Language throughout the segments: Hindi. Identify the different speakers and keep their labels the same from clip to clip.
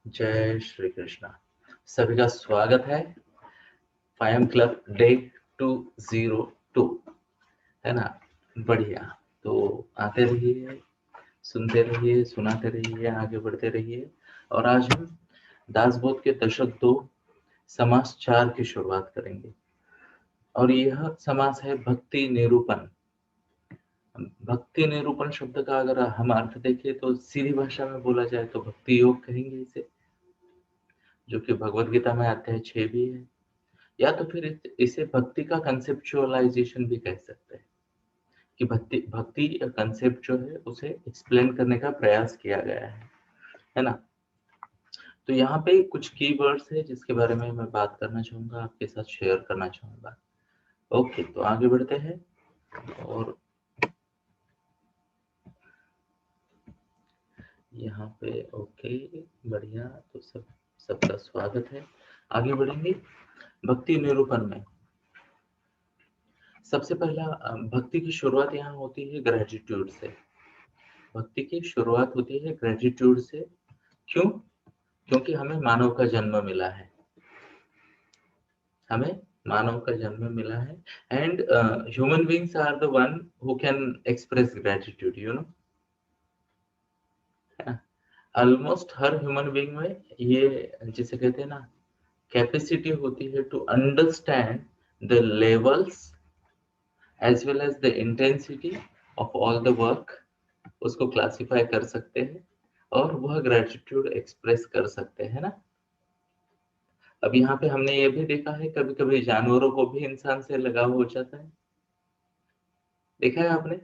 Speaker 1: जय श्री कृष्णा। सभी का स्वागत है फाइम क्लब डे 202, है ना। बढ़िया। तो आते रहिए, सुनते रहिए, सुनाते रहिए, आगे बढ़ते रहिए। और आज हम दासबोध के दशक 2 समास 4 की शुरुआत करेंगे। और यह समास है भक्ति निरूपण। भक्ति निरूपण शब्द का अगर हम अर्थ देखें तो सीधी भाषा में बोला जाए तो भक्ति योग कहेंगे इसे, जो कि भगवत गीता में अध्याय 6 भी है। या तो फिर इसे भक्ति का कंसेप्चुअलाइजेशन भी कह सकते हैं कि भक्ति भक्ति कंसेप्ट जो है उसे एक्सप्लेन करने का प्रयास किया गया है ना। तो यहाँ पे कुछ कीवर्ड्स है जिसके बारे में मैं बात करना चाहूंगा, आपके साथ शेयर करना चाहूंगा। ओके, तो आगे बढ़ते हैं। और यहाँ पे ओके, बढ़िया। तो सबका स्वागत है। आगे बढ़ेंगे भक्ति निरूपण में। सबसे पहला भक्ति की शुरुआत यहाँ होती है ग्रेटिट्यूड से। भक्ति की शुरुआत होती है ग्रेटिट्यूड से। क्यों? क्योंकि हमें मानव का जन्म मिला है। हमें मानव का जन्म मिला है and human beings are the one who can express gratitude, you know. Almost हर ह्यूमन बीइंग में ये जिसे कहते हैं ना कैपेसिटी होती है to understand the levels as well as the intensity of all the work. उसको क्लासिफाई कर सकते हैं और वह ग्रेटिट्यूड एक्सप्रेस कर सकते हैं ना। अब यहाँ पे हमने ये भी देखा है कभी कभी जानवरों को भी इंसान से लगाव हो जाता है। देखा है आपने?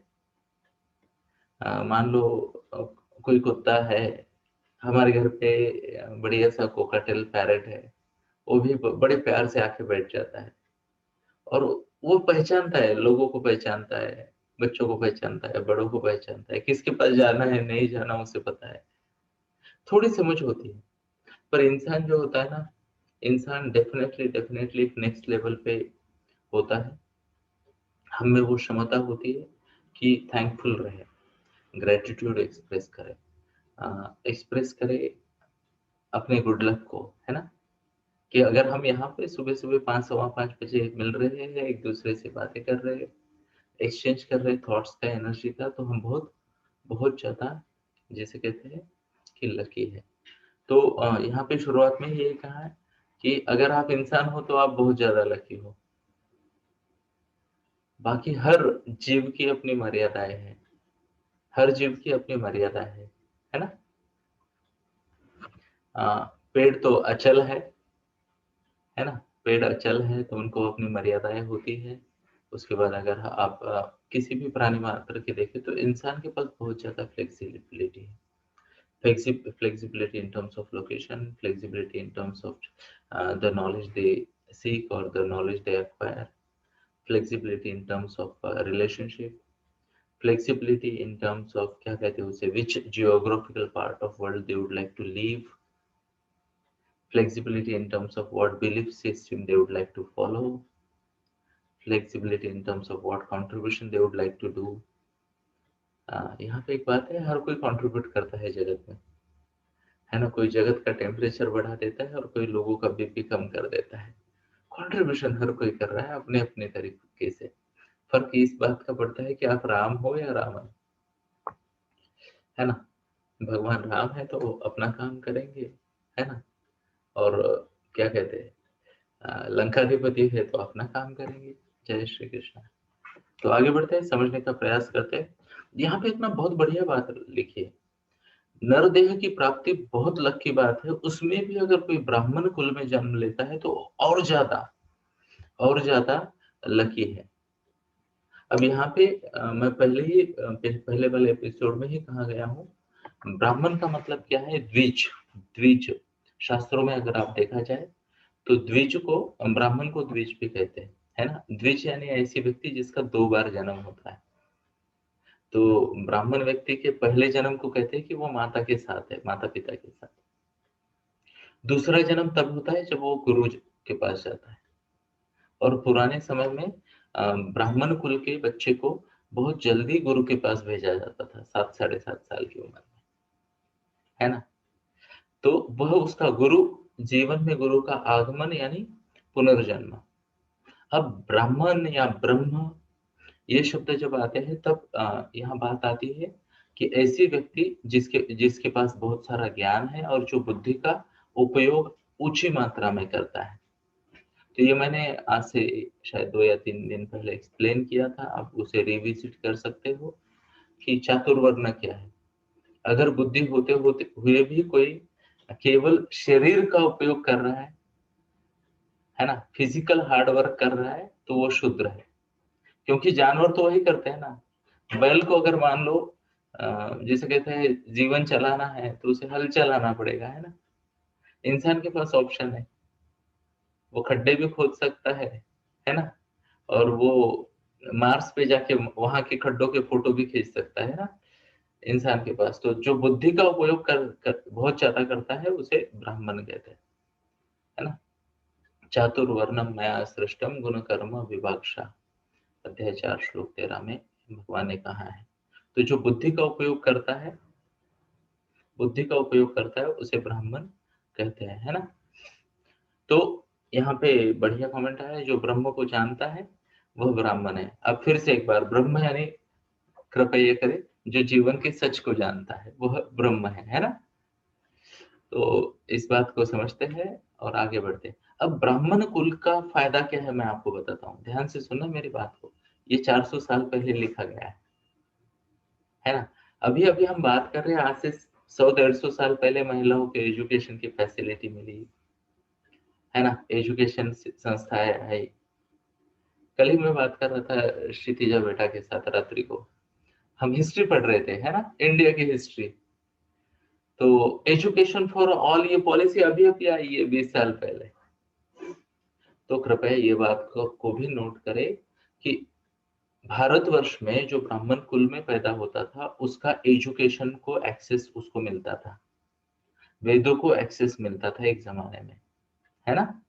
Speaker 1: मान लो कोई कुत्ता है हमारे घर पे, बढ़िया सा कोकाटेल पैरेट है, वो भी बड़े प्यार से आके बैठ जाता है। और वो पहचानता है, लोगों को पहचानता है, बच्चों को पहचानता है, बड़ों को पहचानता है, किसके पास जाना है नहीं जाना उसे पता है। थोड़ी समझ होती है। पर इंसान जो होता है ना, इंसान डेफिनेटली डेफिनेटली एक नेक्स्ट लेवल पे होता है। हम में वो क्षमता होती है कि थैंकफुल रहे, ग्रेटिट्यूड एक्सप्रेस करे, एक्सप्रेस करे अपने गुड लक को, है ना। कि अगर हम यहाँ पे सुबह सुबह 5 सवा 5 बजे मिल रहे हैं, एक दूसरे से बातें कर रहे हैं, एक्सचेंज कर रहे थॉट्स का, एनर्जी का, तो हम बहुत बहुत ज्यादा जिसे कहते हैं कि लकी है। तो यहाँ पे शुरुआत में ये कहा है कि अगर आप इंसान हो तो आप बहुत ज्यादा लकी हो। बाकी हर जीव की अपनी मर्यादाएं हैं, हर जीव की अपनी मर्यादा है ना। पेड़ तो अचल है ना। पेड़ अचल है तो उनको अपनी मर्यादाएं होती है। उसके बाद अगर आप किसी भी प्राणी मात्र के देखें तो इंसान के पास बहुत ज्यादा फ्लेक्सिबिलिटी है। Flexibility in terms of location, flexibility in terms of the knowledge they seek or the knowledge they acquire, flexibility in terms of relationship, flexibility in terms of क्या कहते हैं उसे, which geographical part of world they would like to live, flexibility in terms of what belief system they would like to follow, flexibility in terms of what contribution they would like to do. यहाँ पे एक बात है, हर कोई कंट्रीब्यूट करता है जगत में, है ना। कोई जगत का टेम्परेचर बढ़ा देता है और कोई लोगों का बीपी कम कर देता है। कंट्रीब्यूशन हर कोई कर रहा है अपने अपने तरीके से। फर्क इस बात का पड़ता है कि आप राम हो या रावण, है ना। भगवान राम है तो वो अपना काम करेंगे, है ना। और क्या कहते हैं, लंकाधिपति है तो अपना काम करेंगे। जय श्री कृष्ण। तो आगे बढ़ते हैं, समझने का प्रयास करते हैं। यहाँ पे इतना बहुत बढ़िया बात लिखी है, नरदेह की प्राप्ति बहुत लक की बात है। उसमें भी अगर कोई ब्राह्मण कुल में जन्म लेता है तो और ज्यादा लकी है। अब यहाँ पे मैं पहले वाले एपिसोड में ही कहा गया हूँ, ब्राह्मण का मतलब क्या है, द्विज। द्विज शास्त्रों में अगर आप देखा जाए तो द्विज को, ब्राह्मण को द्विज भी कहते हैं, है ना। द्विज यानी ऐसी व्यक्ति जिसका 2 बार जन्म होता है। तो ब्राह्मण व्यक्ति के पहले जन्म को कहते हैं कि वो माता के साथ है, माता पिता के साथ। दूसरा जन्म तब होता है जब वो गुरु के पास जाता है। और पुराने समय में ब्राह्मण कुल के बच्चे को बहुत जल्दी गुरु के पास भेजा जाता था, 7 साढ़े 7 साल की उम्र में, है ना। तो वह उसका गुरु, जीवन में गुरु का आगमन यानी पुनर्जन्म। अब ब्राह्मण या ब्रह्म ये शब्द जब आते हैं तब यहाँ बात आती है कि ऐसी व्यक्ति जिसके जिसके पास बहुत सारा ज्ञान है और जो बुद्धि का उपयोग ऊंची मात्रा में करता है। तो ये मैंने आज से शायद 2 या 3 दिन पहले एक्सप्लेन किया था, आप उसे रिविजिट कर सकते हो कि चातुर्वर्ण क्या है। अगर बुद्धि होते होते हुए भी कोई केवल शरीर का उपयोग कर रहा है ना, फिजिकल हार्ड वर्क कर रहा है, तो वो शूद्र है। क्योंकि जानवर तो वही करते हैं ना। बैल को अगर मान लो जिसे कहते हैं जीवन चलाना है तो उसे हल चलाना पड़ेगा, है ना। इंसान के पास ऑप्शन है, वो खड्डे भी खोद सकता है ना, और वो मार्स पे जाके वहां के खड्डों के फोटो भी खींच सकता है ना। इंसान के पास तो जो बुद्धि का उपयोग कर बहुत ज्यादा करता है उसे ब्राह्मण कहते हैं, है ना। चातुर्वर्णम मया सृष्टम गुण कर्म विभागशा, अध्याय 4 श्लोक 13 में भगवान ने कहा है। तो जो बुद्धि का उपयोग करता है, बुद्धि का उपयोग करता है उसे ब्राह्मण कहते हैं, है ना। तो यहाँ पे बढ़िया कमेंट आया है, जो ब्रह्म को जानता है वह ब्राह्मण है। अब फिर से एक बार, ब्रह्म यानी कृपया ये करे, जो जीवन के सच को जानता है वह ब्रह्म है ना। तो इस बात को समझते हैं और आगे बढ़ते हैं। अब ब्राह्मण कुल का फायदा क्या है मैं आपको बताता हूँ, ध्यान से सुनना मेरी बात को। ये 400 साल पहले लिखा गया है ना। अभी अभी हम बात कर रहे हैं आज से 100-150 साल पहले महिलाओं के एजुकेशन की फैसिलिटी मिली, है ना, एजुकेशन संस्थाएं आई। कल ही मैं बात कर रहा था क्षितिजा बेटा के साथ रात्रि को, हम हिस्ट्री पढ़ रहे थे, है ना, इंडिया की हिस्ट्री। तो एजुकेशन फॉर ऑल ये पॉलिसी अभी अभी आई है 20 साल पहले। तो कृपया ये बात को भी नोट करें कि भारतवर्ष में जो ब्राह्मण कुल में पैदा होता था उसका एजुकेशन को एक्सेस उसको मिलता था, वेदों को एक्सेस मिलता था एक जमाने में, है ना।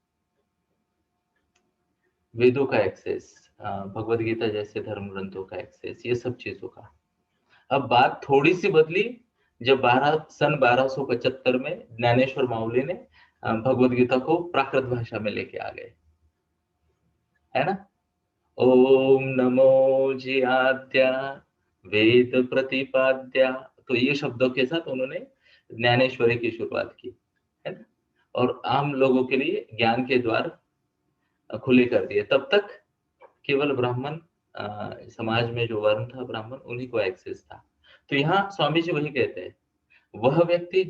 Speaker 1: वेदों का एक्सेस, भगवत गीता जैसे धर्म ग्रंथों का एक्सेस, ये सब चीजों का। अब बात थोड़ी सी बदली जब 1275 में ज्ञानेश्वर माउली ने भगवत गीता को प्राकृत भाषा में लेके आ गए, है ना। ओम नमो जियाद्या वेद प्रतिपाद्या, तो ये शब्दों के साथ उन्होंने ज्ञानेश्वरी की शुरुआत की, है ना। और आम लोगों के लिए ज्ञान के द्वार खुले कर दिए। तब तक केवल ब्राह्मण समाज में जो वर्ण था ब्राह्मण, उन्हीं को एक्सेस था। तो यहाँ स्वामी जी वही कहते हैं, वह व्यक्ति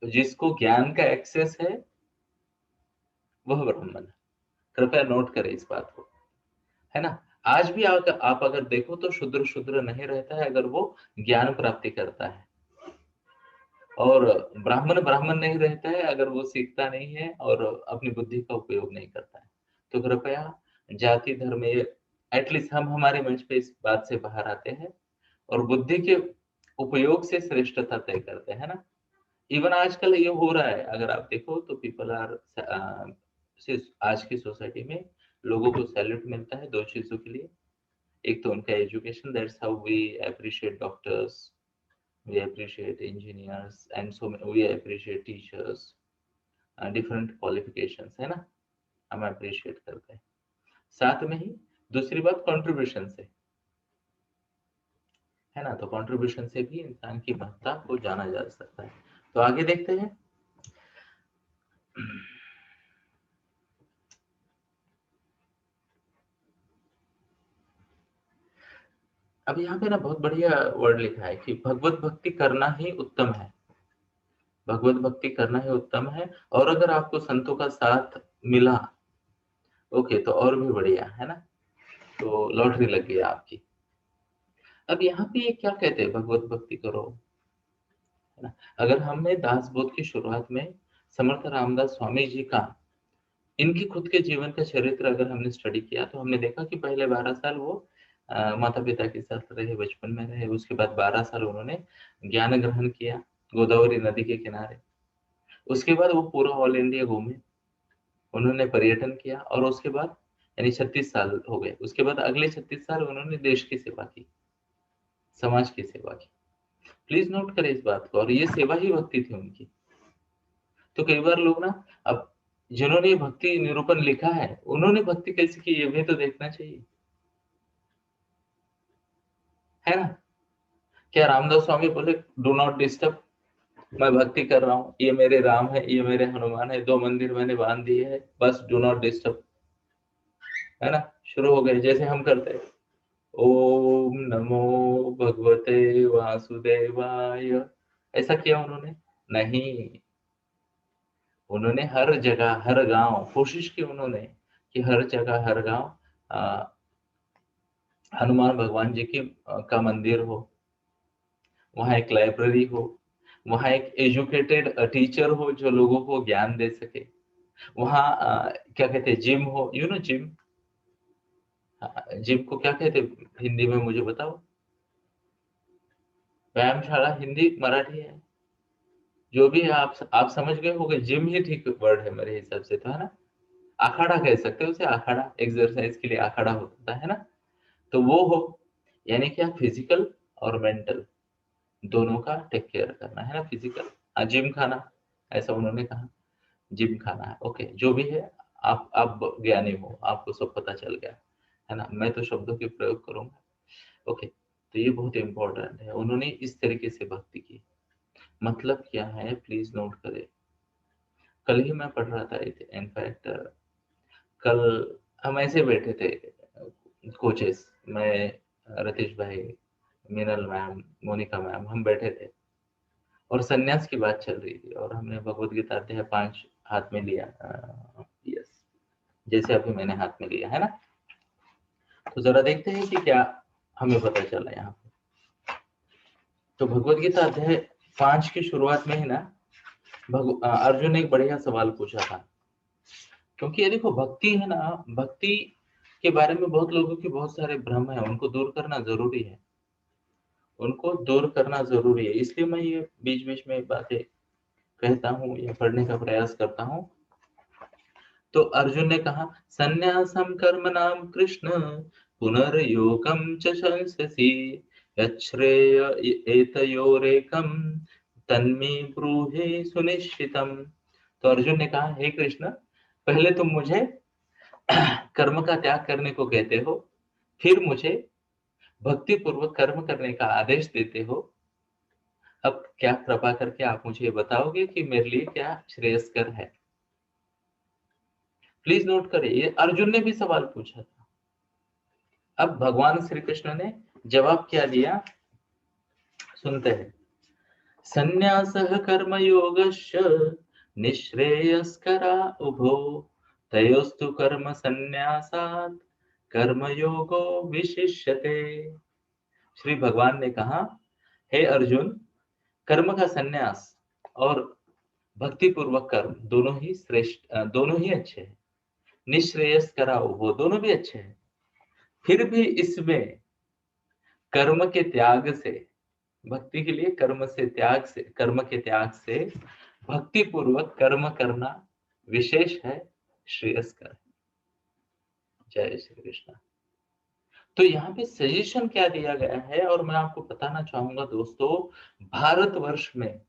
Speaker 1: जिसको ज्ञान का एक्सेस है वह ब्राह्मण है। कृपया नोट करें इस बात को, है ना। आज भी आप अगर देखो तो शुद्र शुद्र नहीं रहता है अगर वो ज्ञान प्राप्ति करता है, और ब्राह्मण ब्राह्मण नहीं रहता है अगर वो सीखता नहीं है और अपनी बुद्धि का उपयोग नहीं करता है। तो कृपया जाति धर्म एटलीस्ट हम हमारे मंच पे इस बात से बाहर आते हैं और बुद्धि के उपयोग से श्रेष्ठता तय करते हैं ना। इवन आजकल ये हो रहा है, अगर आप देखो तो पीपल आर आज की सोसाइटी में लोगों को सैल्यूट मिलता है 2 चीजों के लिए। एक तो उनका education, that's how we appreciate doctors, we appreciate engineers and so we appreciate teachers, different qualifications, है ना, हम अप्रिशिएट करते हैं। साथ में ही दूसरी बात कंट्रीब्यूशन से, है ना। तो कंट्रीब्यूशन से भी इंसान की महत्ता को जाना जा सकता है। तो आगे देखते हैं। अब यहाँ पे ना बहुत बढ़िया वर्ड लिखा है कि भगवत भक्ति करना ही उत्तम है, भगवत भक्ति करना ही उत्तम है, और अगर आपको संतों का साथ मिला ओके तो और भी बढ़िया, है ना। तो लॉटरी लग गई आपकी। अब यहाँ पे ये क्या कहते हैं, भगवत भक्ति करो, है ना। अगर हमने दास बोध की शुरुआत में समर्थ रामदास स्वामी जी का, इनकी खुद के जीवन का चरित्र अगर हमने स्टडी किया तो हमने देखा कि पहले 12 साल वो माता पिता के साथ रहे, बचपन में रहे। उसके बाद 12 साल उन्होंने ज्ञान ग्रहण किया गोदावरी नदी के किनारे। उसके बाद वो पूरा ऑल इंडिया घूमे, उन्होंने पर्यटन किया, और उसके बाद यानी 36 साल हो गए। उसके बाद अगले 36 साल उन्होंने देश की सेवा की, समाज की सेवा की। प्लीज नोट करें इस बात को, और ये सेवा ही भक्ति थी उनकी। तो कई बार लोग ना, अब जिन्होंने ये भक्ति निरूपण लिखा है उन्होंने भक्ति कैसे की ये भी तो देखना चाहिए, है ना। क्या रामदास स्वामी बोले डू नॉट डिस्टर्ब, मैं भक्ति कर रहा हूँ, ये मेरे राम है, ये मेरे हनुमान है, 2 मंदिर मैंने बांध दिए है, बस डू नॉट डिस्टर्ब, है ना। शुरू हो गए जैसे हम करते हैं, ओम नमो भगवते वासुदेवाय, ऐसा किया उन्होंने नहीं। उन्होंने हर जगह हर गांव कोशिश की उन्होंने कि हर जगह हर गांव हनुमान भगवान जी की का मंदिर हो, वहां एक लाइब्रेरी हो, वहां एक एजुकेटेड टीचर हो जो लोगों को ज्ञान दे सके, वहां क्या कहते हैं जिम हो, यू नो जिम, जिम को क्या कहते हैं हिंदी में मुझे बताओ। व्यायामशाला हिंदी मराठी है, जो भी है आप समझ गए होंगे, जिम ही ठीक वर्ड है मेरे हिसाब से तो, है ना। अखाड़ा कह सकते हो उसे, अखाड़ा एक्सरसाइज के लिए अखाड़ा होता है ना, तो वो हो। यानी क्या, फिजिकल और मेंटल दोनों का टेक केयर करना है ना, फिजिकल, जिम खाना, ऐसा उन्होंने कहा, जिम खाना है, ओके जो भी है। आप ज्ञानी हो, आपको सब पता चल गया, है ना, मैं तो शब्दों के प्रयोग करूंगा, ओके। तो ये बहुत इंपॉर्टेंट है, उन्होंने इस तरीके से भक्ति की, मतलब क्या है प्लीज नोट करें। कल ही मैं पढ़ रहा था, इनफैक्ट कल हम ऐसे बैठे थे कोचेस, मैं, रतीश भाई, मीनल मैम, मोनिका मैम, हम बैठे थे और सन्यास की बात चल रही थी और हमने भगवत गीता अध्याय 5 हाथ में लिया, यस, जैसे अभी मैंने हाथ में लिया है ना। तो जरा देखते हैं कि क्या हमें पता चला यहाँ पे। तो भगवत गीता अध्याय 5 की शुरुआत में ही ना अर्जुन ने एक बढ़िया सवाल पूछा था, क्योंकि ये देखो भक्ति है ना, भक्ति के बारे में बहुत लोगों के बहुत सारे भ्रम है, उनको दूर करना जरूरी है, उनको दूर करना जरूरी है, इसलिए मैं ये बीच बीच में बातें कहता हूँ या पढ़ने का प्रयास करता हूँ। तो अर्जुन ने कहा, संन्यासम कर्म नाम कृष्ण पुनर्योगम च संससि यच्छ्रेय एतयोरेकम तन्मे ब्रूहि सुनिश्चितम। तो अर्जुन ने कहा, हे कृष्ण, पहले तुम मुझे कर्म का त्याग करने को कहते हो, फिर मुझे भक्ति पूर्वक कर्म करने का आदेश देते हो, अब क्या कृपा करके आप मुझे बताओगे कि मेरे लिए क्या श्रेयस्कर है। प्लीज नोट करें, ये अर्जुन ने भी सवाल पूछा था। अब भगवान श्री कृष्ण ने जवाब क्या दिया, सुनते हैं। संन्यासः कर्मयोगस्य निःश्रेयस्करा उभो तयोस्तु कर्म संन्यासात् कर्मयोगो विशिष्यते। श्री भगवान ने कहा, हे अर्जुन, कर्म का संन्यास और भक्ति पूर्वक कर्म दोनों ही श्रेष्ठ, दोनों ही अच्छे हैं। निःश्रेयस कराओ, वो दोनों भी अच्छे हैं, फिर भी इसमें कर्म के त्याग से, भक्ति के लिए कर्म से त्याग से, कर्म के त्याग से भक्ति पूर्वक कर्म करना विशेष है, श्रेयस्कर। जय श्री कृष्ण। तो यहाँ पे सजेशन क्या दिया गया है, और मैं आपको बताना चाहूंगा दोस्तों, भारतवर्ष में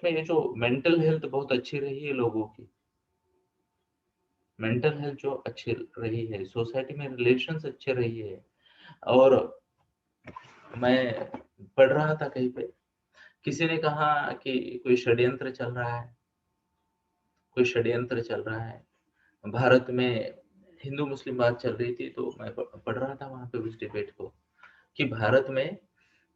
Speaker 1: ये जो मेंटल हेल्थ बहुत अच्छी रही है लोगों की, मेंटल हेल्थ जो अच्छी रही है, सोसाइटी में रिलेशंस अच्छे रही है, और मैं पढ़ रहा था कहीं पे, किसी ने कहा कि कोई षड्यंत्र चल रहा है, कोई षड्यंत्र चल रहा है भारत में। हिंदू मुस्लिम बात चल रही थी, तो मैं पढ़ रहा था वहां पे उस डिबेट को, कि भारत में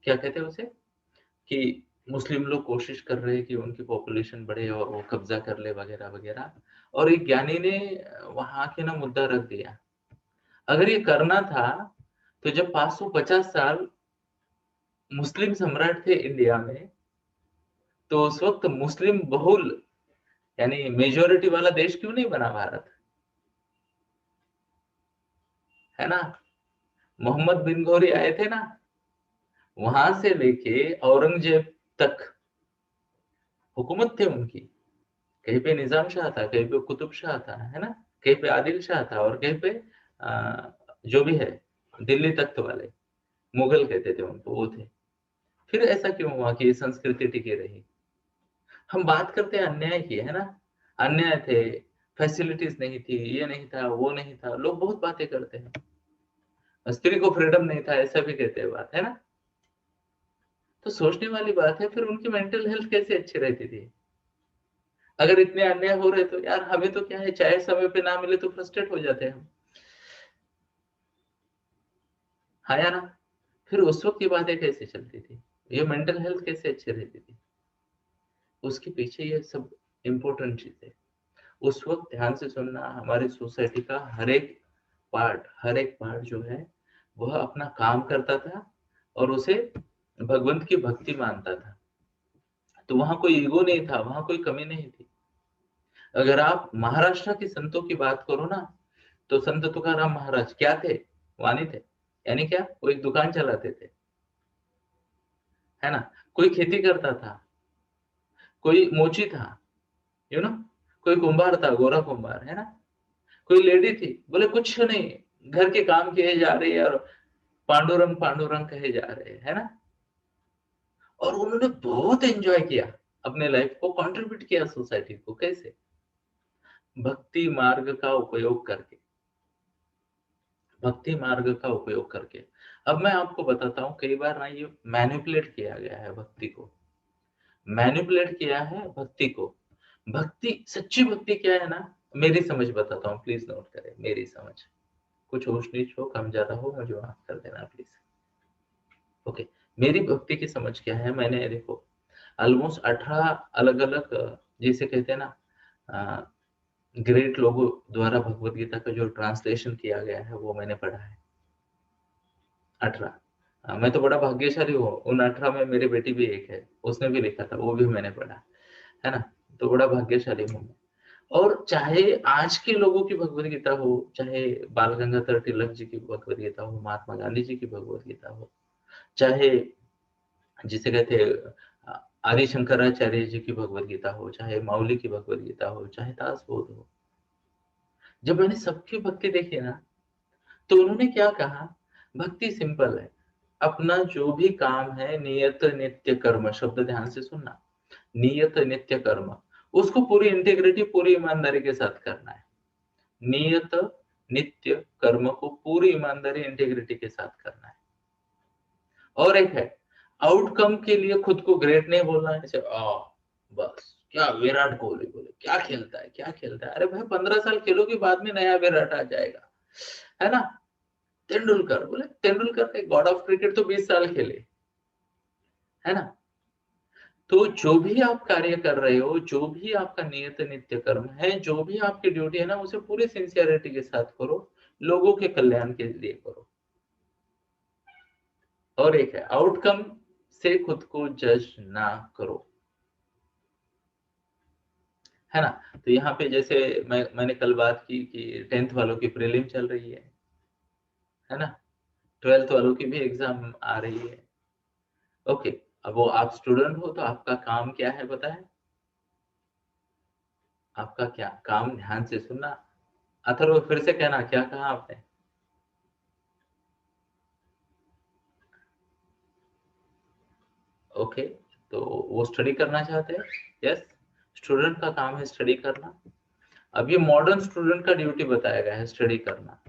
Speaker 1: क्या कहते हैं उसे, कि मुस्लिम लोग कोशिश कर रहे हैं कि उनकी पॉपुलेशन बढ़े और वो कब्जा कर ले वगैरह वगैरह, और एक ज्ञानी ने वहां के ना मुद्दा रख दिया, अगर ये करना था तो जब 550 साल मुस्लिम सम्राट थे इंडिया में, तो उस वक्त मुस्लिम बहुल यानी मेजोरिटी वाला देश क्यों नहीं बना भारत, है ना। मोहम्मद बिन गौरी आए थे ना, वहां से लेके औरंगजेब तक हुकूमत थे उनकी, कहीं पे निजाम शाह था, कहीं पे कुतुब शाह था, है ना, कहीं पे आदिल शाह था, और कहीं पे जो भी है दिल्ली तख्त वाले, मुगल कहते थे उनको, वो थे। फिर ऐसा क्यों हुआ कि ये संस्कृति टिकी रही, हम बात करते हैं अन्याय की, है ना, अन्याय थे, फैसिलिटीज नहीं थी, ये नहीं था, वो नहीं था, लोग बहुत बातें करते हैं, स्त्री को फ्रीडम नहीं था, ऐसा भी कहते हैं बात, है ना। तो सोचने वाली बात है, फिर उनकी मेंटल हेल्थ कैसे अच्छी रहती थी। अगर इतने अन्याय हो रहे तो यार हमें तो क्या है, चाहे समय पे ना मिले तो फ्रस्ट्रेट हो जाते हैं हम, हाँ या ना। फिर उस वक्त ये बातें कैसे चलती थी, ये मेंटल हेल्थ कैसे अच्छी रहती थी, उसके पीछे ये सब इम्पोर्टेंट चीज है। उस वक्त ध्यान से सुनना, हमारी सोसाइटी का हर एक पार्ट जो है वह अपना काम करता था और उसे भगवंत की भक्ति मानता था। तो वहां कोई ईगो नहीं था, वहां कोई कमी नहीं थी। अगर आप महाराष्ट्र के संतों की बात करो ना, तो संत तुकाराम महाराज क्या थे, वाणी थे, यानी क्या, वो एक दुकान चलाते थे, है ना। कोई खेती करता था, कोई मोची था, यू नो, कोई कुंभार था, गोरा कुंभार, है ना, कोई लेडी थी, बोले कुछ नहीं, घर के काम किए जा रहे हैं और पांडुरंग पांडुरंग कहे जा रहे हैं, है ना। और उन्होंने बहुत एंजॉय किया, अपने लाइफ को कंट्रीब्यूट किया सोसाइटी को, कैसे, भक्ति मार्ग का उपयोग करके, भक्ति मार्ग का उपयोग करके। अब मैं आपको बताता हूँ, कई बार ना ये मैनिपुलेट किया गया है भक्ति को, मैनिपुलेट किया है भक्ति को। भक्ति, सच्ची भक्ति क्या है ना, मेरी समझ बताता हूँ, प्लीज नोट करें मेरी समझ, कुछ ऊंच नीच हो, कम ज्यादा हो, मुझे माफ कर देना प्लीज। ओके, मेरी भक्ति की समझ क्या है, मैंने देखो ऑलमोस्ट 18 अलग अलग, जिसे कहते हैं ना, ग्रेट लोगों द्वारा भगवत गीता का जो ट्रांसलेशन किया गया है वो मैंने पढ़ा है, 18। मैं तो बड़ा भाग्यशाली हूँ, उन 18 में मेरी बेटी भी एक है, उसने भी लिखा था, वो भी मैंने पढ़ा, है ना। तो बड़ा भाग्यशाली हूँ मैं। और चाहे आज के लोगों की भगवत गीता हो, चाहे बाल गंगाधर तिलक जी की भगवत गीता हो, महात्मा गांधी जी की भगवत गीता हो, चाहे जिसे कहते हैं आदि शंकराचार्य जी की भगवत गीता हो, चाहे माउली की भगवत गीता हो, चाहे दास बोध हो, जब मैंने सबकी भक्ति देखी ना, तो उन्होंने क्या कहा, भक्ति सिंपल है, अपना जो भी काम है, नियत नित्य कर्म, शब्द ध्यान से सुनना, नियत नित्य कर्म, उसको पूरी इंटीग्रिटी, पूरी ईमानदारी के साथ करना है। नियत नित्य कर्म को पूरी ईमानदारी, इंटीग्रिटी के साथ करना है। और एक है, आउटकम के लिए खुद को ग्रेट नहीं बोलना है, जैसे बस क्या विराट कोहली बोले, क्या खेलता है, क्या खेलता है, अरे भाई 15 साल खेलोगे, बाद में नया विराट आ जाएगा, है ना। तेंदुलकर बोले, तेंदुलकर गॉड ऑफ क्रिकेट तो 20 साल खेले, है ना। तो जो भी आप कार्य कर रहे हो, जो भी आपका नियत नित्य कर्म है, जो भी आपकी ड्यूटी है ना, उसे पूरी सिंसियरिटी के साथ करो, लोगों के कल्याण के लिए करो। और एक है, आउटकम से खुद को जज ना करो, है ना। तो यहाँ पे जैसे मैंने कल बात की कि 10th वालों की प्रीलिम चल रही है ना, 12th वालों की भी एग्जाम आ रही है। ओके, अब वो आप स्टूडेंट हो तो आपका काम क्या है पता है, आपका क्या काम, ध्यान से सुनना। अथर्व फिर से कहना, क्या कहा आपने। ओके, तो वो स्टडी करना चाहते हैं, यस, स्टूडेंट का काम है स्टडी करना। अब ये मॉडर्न स्टूडेंट का ड्यूटी बताया गया है स्टडी करना,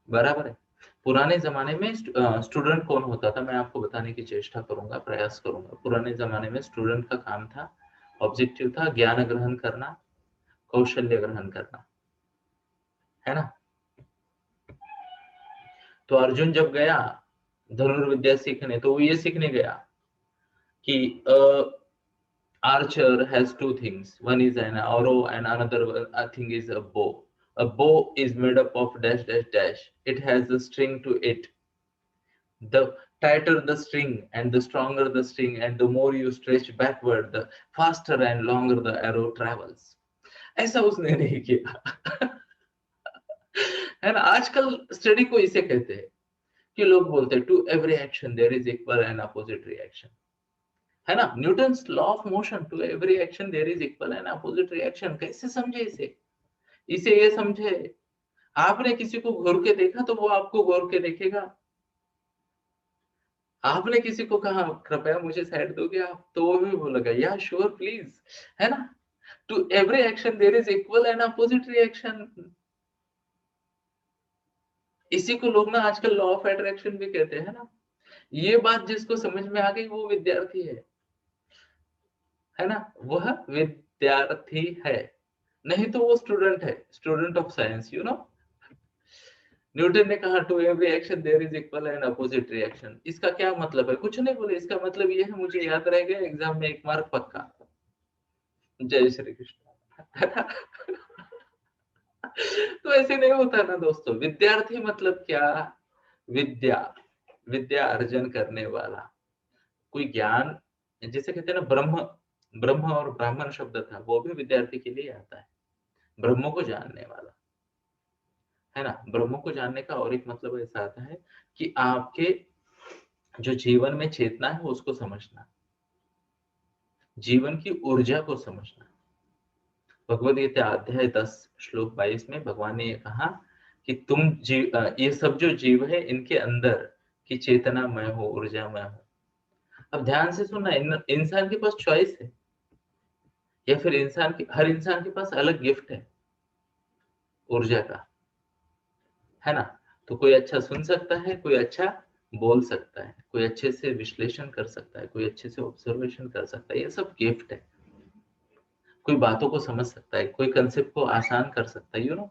Speaker 1: बराबर है। पुराने जमाने में स्टूडेंट कौन होता था, मैं आपको बताने की चेष्टा करूंगा, प्रयास करूंगा। पुराने जमाने में स्टूडेंट का काम था, ऑब्जेक्टिव था ज्ञान ग्रहण करना, कौशल्य ग्रहण करना, है ना। तो अर्जुन जब गया धनुर्विद्या सीखने, तो वो ये सीखने गया कि archer has two things, one is an arrow and another thing is a bow. A bow is made up of dash dash dash, it has a string to it, the tighter the string and the stronger the string and the more you stretch backward, the faster and longer the arrow travels. ऐसा उसने नहीं किया। है ना, आजकल स्टडी को इसे कहते हैं कि लोग बोलते हैं to every action there is equal and opposite reaction, है ना। Newton's law of motion, to every action there is equal and opposite reaction, कैसे समझे इसे, इसे ये समझे, आपने किसी को घूर के देखा तो वो आपको घूर के देखेगा, आपने किसी को कहा कृपया मुझे साइड दोगे आप, तो वो भी बोलेगा या श्योर प्लीज, है ना। To every action there is equal and opposite reaction. इसी को लोग ना आजकल लॉ ऑफ अट्रैक्शन भी कहते हैं ना। ये बात जिसको समझ में आ गई वो विद्यार्थी है ना, वह विद्यार्थी है, नहीं तो वो स्टूडेंट है, student of science, you know. Newton ने कहा to every action there is equal and opposite reaction. इसका क्या मतलब है? कुछ नहीं बोले, इसका मतलब ये है, मुझे याद रहेगा, एग्जाम में 1 मार्क पक्का। जय श्री कृष्ण। तो ऐसे नहीं होता ना दोस्तों। विद्यार्थी मतलब क्या? विद्या, विद्या अर्जन करने वाला, कोई ज्ञान, जिसे कहते हैं ना ब्रह्म। ब्रह्म और ब्राह्मण शब्द था, वो भी विद्यार्थी के लिए आता है। ब्रह्म को जानने वाला, है ना। ब्रह्म को जानने का और एक मतलब ऐसा आता है कि आपके जो जीवन में चेतना है उसको समझना, जीवन की ऊर्जा को समझना। भगवद गीता अध्याय 10 श्लोक 22 में भगवान ने ये कहा कि तुम ये सब जो जीव है इनके अंदर की चेतना मैं हूँ, ऊर्जा मैं हूँ। अब ध्यान से सुनना, इंसान के पास चॉइस है, या फिर हर इंसान के पास अलग गिफ्ट है ऊर्जा का, है ना। तो कोई अच्छा सुन सकता है, कोई अच्छा बोल सकता है, कोई अच्छे से विश्लेषण कर सकता है, कोई अच्छे से ऑब्जर्वेशन कर सकता है, ये सब गिफ्ट है। कोई बातों को समझ सकता है, कोई कंसेप्ट को आसान कर सकता है, यू नो।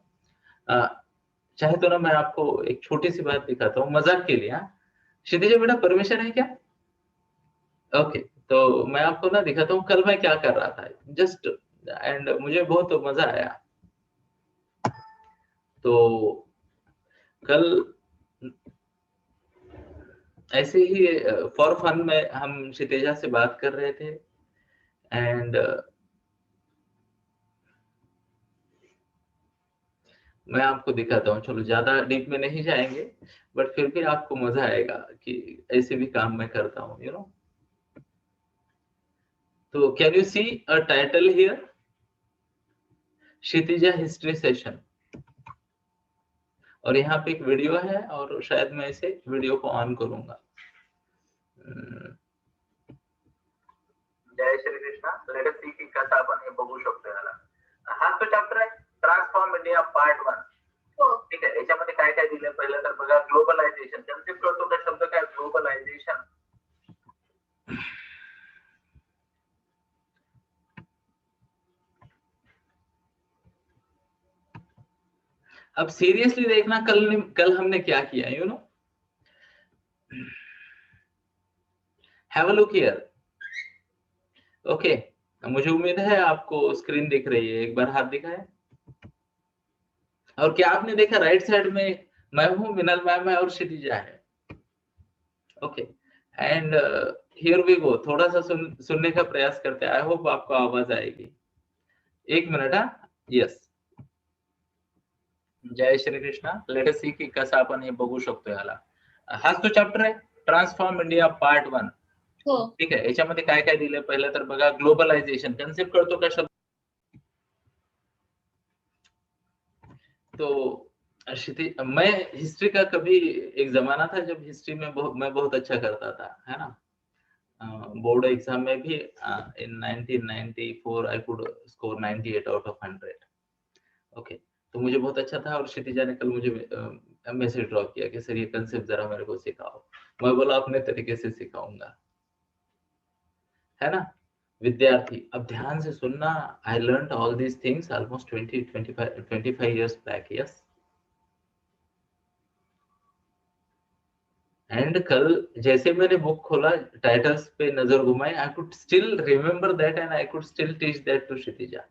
Speaker 1: चाहे तो ना मैं आपको एक छोटी सी बात दिखाता हूँ मजाक के लिए। हाँ क्षितिज बेटा, परमिशन है क्या? ओके, तो मैं आपको ना दिखाता हूँ कल मैं क्या कर रहा था, जस्ट, एंड मुझे बहुत मजा आया। तो कल ऐसे ही फॉर फन में हम क्षितिजा से बात कर रहे थे, एंड मैं आपको दिखाता हूँ। चलो ज्यादा डीप में नहीं जाएंगे, बट फिर भी आपको मजा आएगा कि ऐसे भी काम मैं करता हूँ, यू नो। तो can you see a title here, Kshitija history session, और यहाँ पे एक वीडियो है, और शायद मैं इसे वीडियो को ऑन करूंगा। जय श्री कृष्ण। लेट अस सी की कसा आपण हे बघू शकतो याला। हा तो चॅप्टर आहे, ट्रान्सफॉर्म इंडिया पार्ट 1। ठीक आहे, याच्यामध्ये काय काय दिलं पहिलं तर बघा, ग्लोबलायझेशन कन्सेप्ट कळतो का? शब्द काय ग्लोबलायझेशन? अब सीरियसली देखना, कल हमने क्या किया, you know. Have a look here. Okay, मुझे उम्मीद है आपको स्क्रीन दिख रही है, एक बार हाथ दिखाएं। और क्या आपने देखा राइट साइड में मैं हूं, मिनल मैम है और क्षितिजा है। Okay, and here we go. थोड़ा सा सुनने का प्रयास करते हैं, आई होप आपको आवाज आएगी। 1 मिनट। हाँ, यस। जय श्री कृष्ण। लेट अस सी की कसं आपण हे बघू शकतो याला। हाच तो चॅप्टर आहे, ट्रान्सफॉर्म इंडिया पार्ट 1। हो, ठीक आहे। याच्यामध्ये काय काय दिलंय पहिलं तर बघा, ग्लोबलायझेशन कन्सेप्ट कळतो का शब्द? तो मैं हिस्ट्री का कभी एक जमाना था जब हिस्ट्री में मैं बहुत अच्छा करता था, है ना। बोर्ड एग्जाम में भी इन 1994 I could score 98 out of 100। Okay, तो मुझे बहुत अच्छा था, और क्षितिजा ने कल मुझे मैसेज ड्रॉप किया कि सर ये कंसेप्ट जरा मेरे को सिखाओ। मैं बोला अपने तरीके से सिखाऊंगा, है ना। विद्यार्थी, अब ध्यान से सुनना। I learn all these things almost 25 years back, yes. And कल जैसे मैंने बुक खोला, टाइटल्स पे नजर घुमाई, I could still remember that and I could still teach that to Kshitija.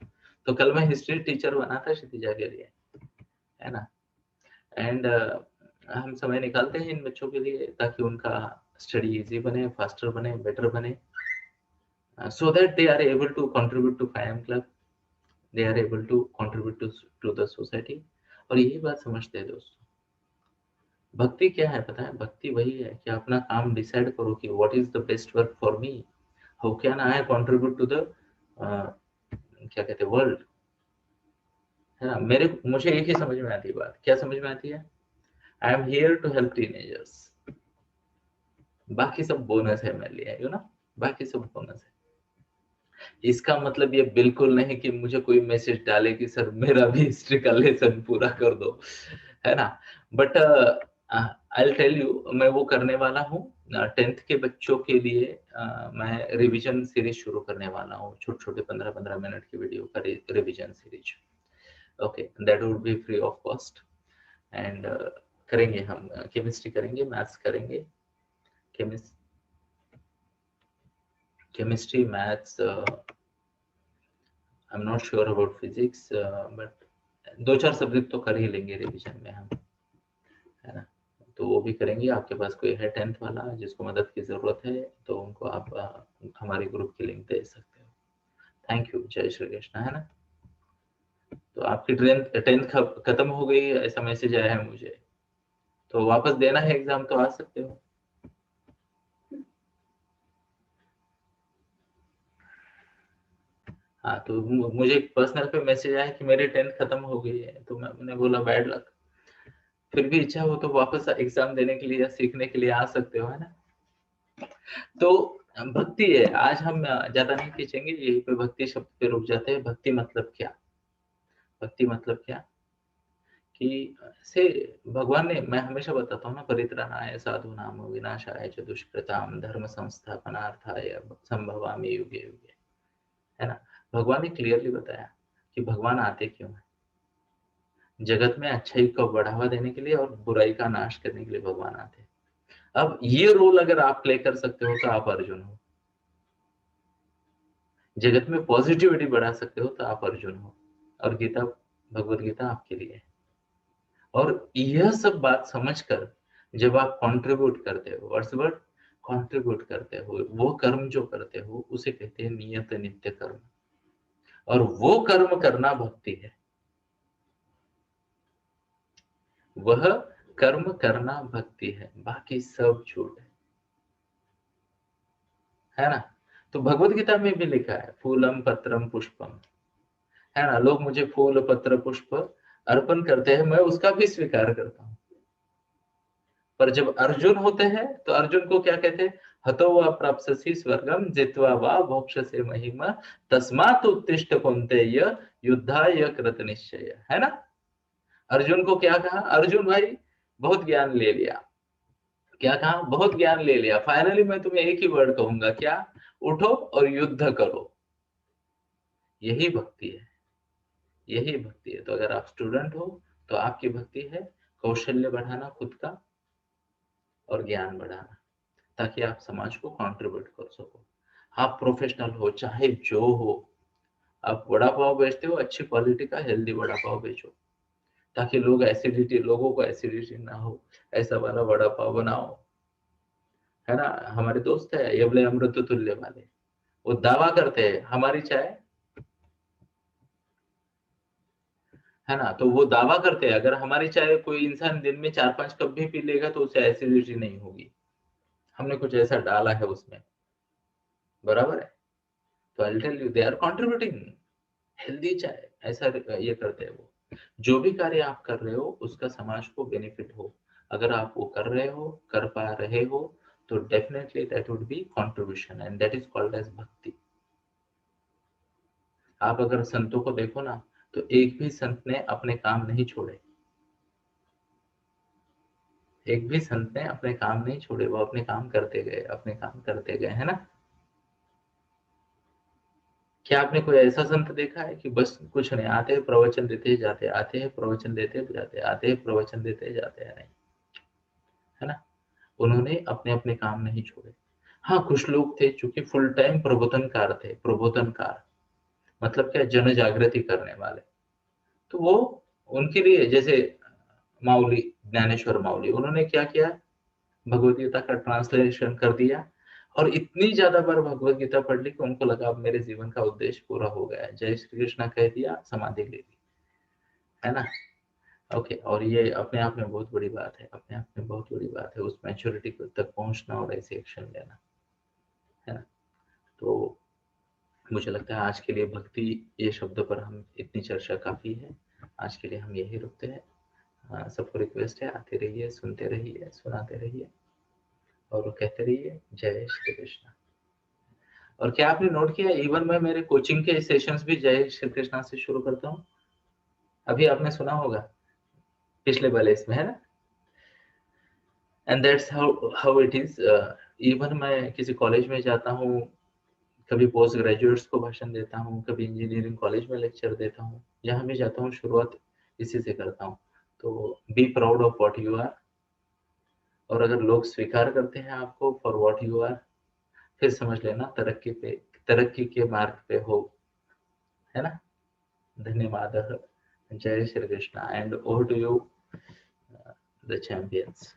Speaker 1: तो कल मैं हिस्ट्री टीचर बना था क्षितिजा के लिए, है ना। एंड हम समय निकालते हैं इन बच्चों के लिए ताकि उनका स्टडी इजी बने, फास्टर बने, बेटर बने, so that they are able to contribute to 5M club, they are able to contribute to the society। और यही बात समझते हैं दोस्तों। भक्ति क्या है पता है? भक्ति वही है कि अपना काम डिसाइड करो कि what is the best work for me, how can I contribute to the क्या कहते हैं वर्ल्ड, है ना। मुझे एक ही समझ में आती है बात, क्या समझ में आती है? I am here to help teenagers. बाकी सब बोनस है मेरे लिए, यू ना, बाकी सब बोनस है। इसका मतलब ये बिल्कुल नहीं कि मुझे कोई मैसेज डाले कि सर मेरा भी हिस्ट्री का लेसन पूरा कर दो, है ना? But I will tell you, मैं वो करने वाला हूँ। 10th के बच्चों के लिए मैं रिवीजन सीरीज शुरू करने वाला हूँ, छोटे-छोटे 15-15 मिनट की वीडियो का revision series. Okay, that would B free of cost and करेंगे हम, केमिस्ट्री करेंगे, मैथ्स करेंगे, chemistry, maths, I am not sure about physics, but 2-4 subject तो कर ही लेंगे रिवीजन में हम, है ना? तो वो भी करेंगे। आपके पास कोई है 10th वाला जिसको मदद की ज़रूरत है, तो उनको आप हमारे ग्रुप की लिंक दे सकते हो। थैंक यू, जय श्री कृष्ण, है ना? तो आपकी 10th खत्म हो गई ऐसा मैसेज आया है मुझे, तो वापस देना है एग्जाम तो आ सकते हो। हाँ, तो मुझे पर्सनल पे मैसेज आया कि मेरी 10th खत्म हो गई है, तो मैंने बोला बैड लक। फिर भी इच्छा हो तो वापस एग्जाम देने के लिए या सीखने के लिए आ सकते हो, है ना? तो भक्ति है, आज हम ज्यादा नहीं खींचेंगे, यही पे भक्ति शब्द पे रुक जाते हैं। भक्ति मतलब क्या? भक्ति मतलब क्या कि से भगवान ने, मैं हमेशा बताता हूँ ना, परित्राणाय साधूनां विनाशाय च दुष्कृतां धर्म संस्थापनार्थाय संभवामि युगे युगे, है ना? भगवान ने क्लियरली बताया कि भगवान आते क्यों है। जगत में अच्छाई को बढ़ावा देने के लिए और बुराई का नाश करने के लिए भगवान आते हैं। अब ये रोल अगर आप प्ले कर सकते हो तो आप अर्जुन हो। जगत में पॉजिटिविटी बढ़ा सकते हो तो आप अर्जुन हो। और गीता, भगवत गीता आपके लिए है। और यह सब बात समझकर जब आप कंट्रीब्यूट करते हो, व्हाट्स वर्ड, कंट्रीब्यूट करते हो, वो कर्म जो करते हो उसे कहते हैं नियत नित्य कर्म। और वो कर्म करना भक्ति है। वह कर्म करना भक्ति है, बाकी सब झूठ है ना? तो भगवत गीता में भी लिखा है फूलम पत्रम पुष्पम, है ना? लोग मुझे फूल पत्र पुष्प अर्पण करते हैं, मैं उसका भी स्वीकार करता हूँ। पर जब अर्जुन होते हैं तो अर्जुन को क्या कहते हैं? हतो वा प्राप्स्यसि स्वर्गम जित्वा वा भोक्ष्यसे महिमा तस्मात् उत्तिष्ठ कौन्तेय युद्धाय कृत निश्चय, है ना? अर्जुन को क्या कहा? अर्जुन भाई बहुत ज्ञान ले लिया। क्या कहा? बहुत ज्ञान ले लिया, फाइनली मैं तुम्हें एक ही वर्ड कहूंगा, क्या? उठो और युद्ध करो। यही भक्ति है, यही भक्ति है। तो अगर आप स्टूडेंट हो तो आपकी भक्ति है कौशल्य बढ़ाना खुद का और ज्ञान बढ़ाना, ताकि आप समाज को कंट्रीब्यूट कर सको। आप प्रोफेशनल हो चाहे जो हो, आप वड़ा पाव बेचते हो, अच्छी क्वालिटी का हेल्दी वड़ा पाव बेचो, ताकि लोगों को एसिडिटी ना हो, ऐसा वाला वड़ा पाव बनाओ, है ना? हमारे दोस्त है ये बोले अमृत तुल्य वाले, वो दावा करते हैं हमारी चाय, है ना? तो वो दावा करते हैं अगर हमारी चाय कोई इंसान दिन में 4-5 कप भी पी लेगा तो उसे एसिडिटी नहीं होगी। हमने कुछ ऐसा डाला है उसमें, बराबर है? तो I will tell you they are contributing healthy chai, ऐसा ये करते हैं वो। जो भी कार्य आप कर रहे हो उसका समाज को बेनिफिट हो, अगर आप वो कर रहे हो, कर पा रहे हो, तो definitely that would be contribution and that is called as bhakti. आप अगर संतों को देखो ना, तो एक भी संत ने अपने काम नहीं छोड़े, एक भी संत ने अपने काम नहीं छोड़े, वो अपने काम करते गए, अपने काम करते गए, है ना? क्या आपने कोई ऐसा संत देखा है कि बस कुछ नहीं, आते हैं प्रवचन देते जाते, आते हैं प्रवचन देते जाते, आते हैं प्रवचन देते जाते हैं? नहीं, है ना? उन्होंने अपने अपने काम नहीं छोड़े। हाँ, कुछ लोग थे चूंकि फुल टाइम प्रबोधनकार थे, प्रबोधनकार मतलब क्या, जन जागृति करने वाले। तो वो उनके लिए जैसे माउली, ज्ञानेश्वर माउली, उन्होंने क्या किया, भगवत गीता का ट्रांसलेशन कर दिया और इतनी ज्यादा बार भगवत गीता पढ़ ली कि उनको लगा अब मेरे जीवन का उद्देश्य पूरा हो गया है, जय श्री कृष्णा कह दिया, समाधि ले ली, है ना? ओके, और ये अपने आप में बहुत बड़ी बात है, अपने आप में बहुत बड़ी बात है उस मैच्योरिटी तक पहुंचना और ऐसे एक्शन लेना, है ना? तो मुझे लगता है आज के लिए भक्ति ये शब्द पर हम इतनी चर्चा काफी है। आज के लिए हम यही रुकते हैं। सबको रिक्वेस्ट है, आते रहिए, सुनते रहिए, सुनाते रहिए। और वो कहते रहिए जय श्री कृष्ण। और क्या आपने नोट किया, इवन मैं मेरे कोचिंग के सेशंस भी जय श्री कृष्णा से शुरू करता हूँ। अभी आपने सुना होगा पिछले वाले इसमें, है ना। And that's how it is. Even मैं किसी कॉलेज में जाता हूँ, कभी पोस्ट ग्रेजुएट्स को भाषण देता हूँ, कभी इंजीनियरिंग कॉलेज में लेक्चर देता हूँ, जहाँ भी जाता हूँ शुरुआत इसी से करता हूँ। तो be proud of what you are, और अगर लोग स्वीकार करते हैं आपको फॉर व्हाट यू आर, फिर समझ लेना तरक्की के मार्ग पे हो, है ना। धन्यवाद। जय Shri Krishna and over to you the champions.